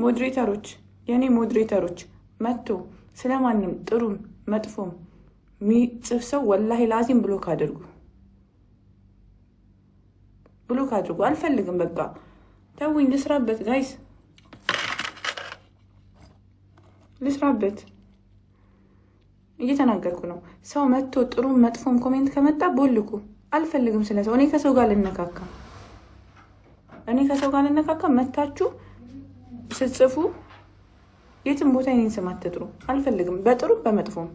ሞዴሬተሮች የኔ ሞዴሬተሮች መጥቶ ስለማንም ጥሩም መጥፎም ሚጽፍ ሰው ወላሂ ላዚም ብሎክ አድርጉ አልፈልግም በቃ ተውኝ ልስራበት ጋይስ ልስራበት እየተናገርኩ ነው ሰው መጥቶ ጥሩም መጥፎም ኮሜንት ከመጣ ቦልኩ አልፈልግም ስለሰው እኔ ከሰው ጋር ልነካካ መታችሁ ስትጽፉ የትም ቦታ እኔን ስም አትጥሩ አልፈልግም በጥሩ በመጥፎም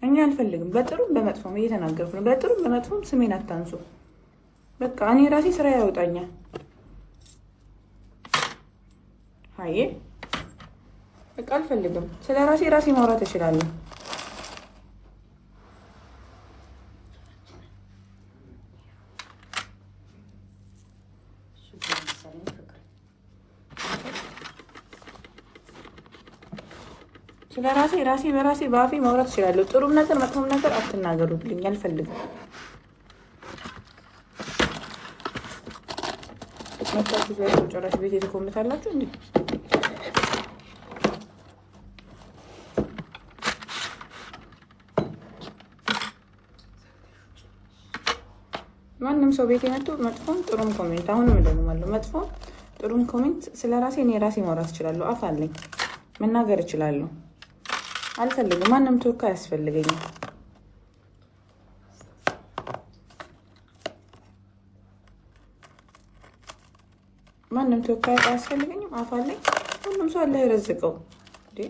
እኛ አልፈልግም በጥሩ በመጥፎም እየተናገርኩ ነው በጥሩ በመጥፎም ስሜን አታንሱ በቃ እኔ ራሴ ስራ ያወጣኛል አይ በቃ አልፈልግም ስለ ራሴ ማውራት እችላለሁ ስለ ራሴ በራሴ ባፌ ማውራት እችላለሁ ጥሩም ነገር መጥፎም ነገር አትናገሩልኝ አልፈልግም መጣችሁ ዘይት ጨራሽ ቤት የተኮምታላችሁ እንዴ ማንም ሰው ቤት የመጡ መጥፎም ጥሩም ኮሜንት አሁንም እንደማለው መጥፎም ጥሩም ኮሜንት ስለ ራሴ ማውራት እችላለሁ አፍ አለኝ መናገር እችላለሁ አልፈልግም ማንም ተወካይ ያስፈልገኛል ማንም ተወካይ ያስፈልገኝም አፍ አለኝ ሁሉም ሰው አላህ ይረዝቀው እንዴ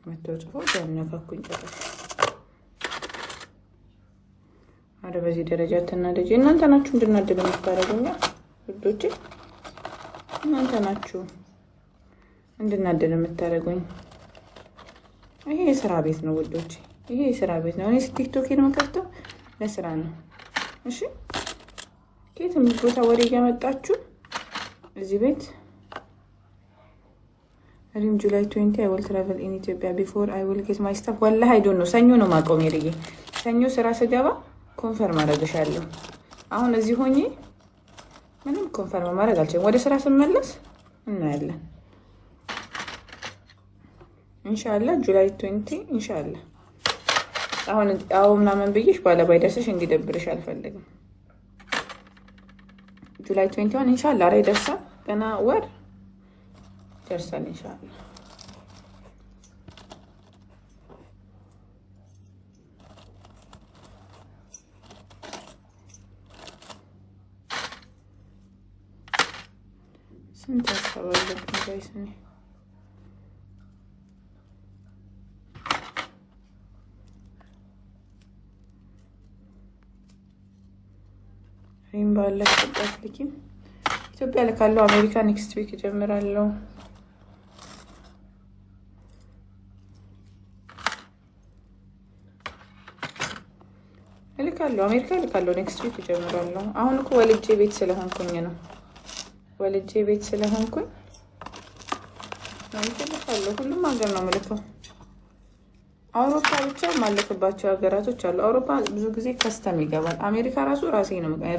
መተውጽፎ ጀነካኩኝ ጨረስ አረ በዚህ ደረጃ ተናደጂ እናንተ ናችሁ እንድናደድ የምታረጉኛ ውዶቼ እናንተ ናችሁ እንድናደድ የምታረጉኝ ይሄ የሥራ ቤት ነው ውዶቼ ይሄ የሥራ ቤት ነው እኔ ቲክቶኬን መከፍተው ለስራ ነው እሺ ከየትም ቦታ ወሬ እያመጣችሁ እዚህ ቤት ሪም ጁላይ 20 I will travel in Ethiopia before I will get my stuff والله I don't know ሰኞ ነው ማቆም ይርዬ ሰኞ ስራ ስገባ ኮንፈርም አደርግሻለሁ አሁን እዚህ ሆኜ ምንም ኮንፈርም ማድረግ አልችልም ወደ ስራ ስመለስ እናያለን ኢንሻአላህ ጁላይ 20 ኢንሻአላህ አሁን ምናምን ብዬሽ ባለ ባይደርስሽ እንዲደብርሽ አልፈልግም ጁላይ 21 ኢንሻአላህ አሬ ደርሳ ገና ወር ደርሳል ኢንሻአላህ ስንት አሰባለሁ ጋይስ እኔ ሪም ባለበት ልኪም ኢትዮጵያ ለካለው አሜሪካ ኔክስት ዊክ ጀምራለሁ አሜሪካ ልካለው ኔክስት ዊክ ጀምራለሁ አሁን እኮ ወልጄ ቤት ስለሆንኩኝ ነው ልካለው ሁሉም ሀገር ነው የምልከው አውሮፓ ብቻ ማለክባቸው ሀገራቶች አሉ አውሮፓ ብዙ ጊዜ ከስተም ይገባል አሜሪካ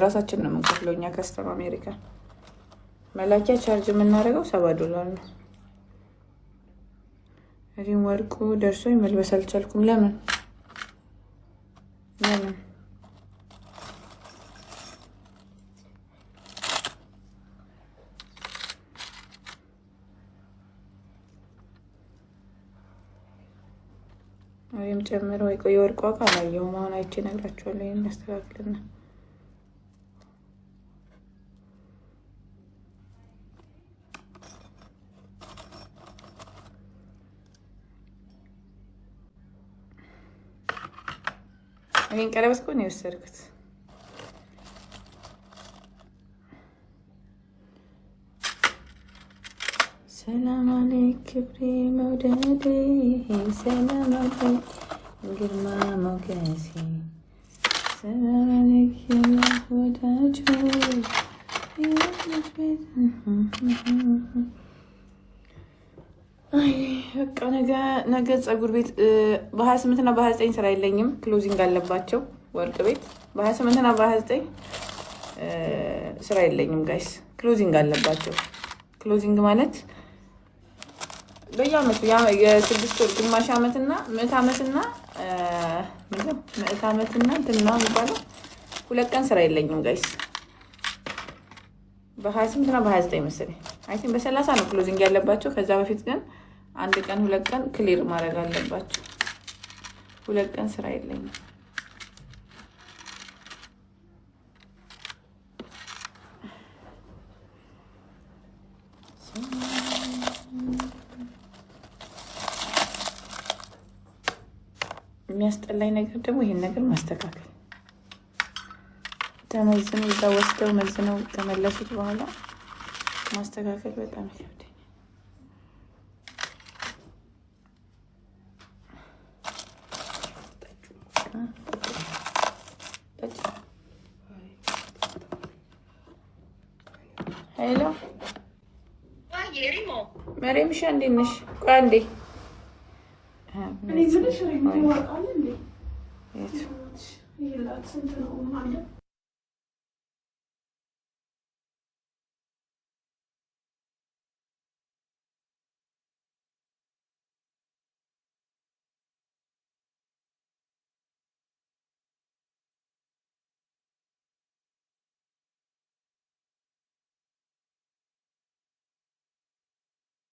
ራሳችን ነው የምንከፍለው እኛ ከስተም አሜሪካ መላኪያ ቻርጅ የምናደርገው $7 ነው ሪም ወርቁ ደርሶኝ መልበስ አልቻልኩም ለምን ወይም ጨምሮ የቆየ ወርቅ ዋጋ አላየሁም አሁን አይቼ እነግራችኋለሁ ይሄን አስተካክልና ይሄን ቀለበት እኮ ነው የወሰድኩት ሰላም አለይኩም መውደዴ ሰላም አለይኩም ግርማ ሞገሴ ሰላም አለይኩም ወዳጆ በቃ ነገ ፀጉር ቤት በ28 እና በ29 ስራ የለኝም። ክሎዚንግ አለባቸው ወርቅ ቤት በ28 እና በ29 ስራ የለኝም ጋይስ። ክሎዚንግ አለባቸው። ክሎዚንግ ማለት በየአመቱ የ6 ወር ግማሽ ዓመትና ምዕት ዓመትና ምዕት ዓመትና እንትና የሚባለው 2 ቀን ስራ የለኝም ጋይስ። በ28 እና በ29 መሰለኝ አይ ቲንክ በ30 ነው ክሎዚንግ ያለባቸው። ከዛ በፊት ግን 1 ቀን 2 ቀን ክሊር ማድረግ አለባቸው። 2 ቀን ስራ የለኝም። የሚያስጠላኝ ነገር ደግሞ ይሄን ነገር ማስተካከል ተመዝነው እዛ ወስደው መዝነው ተመለሱት በኋላ ማስተካከል በጣም ይከብዳል። ሄሎ መሬምሻ እንዴት ነሽ? ቆይ አንዴ እኔ ዝልሽ ነው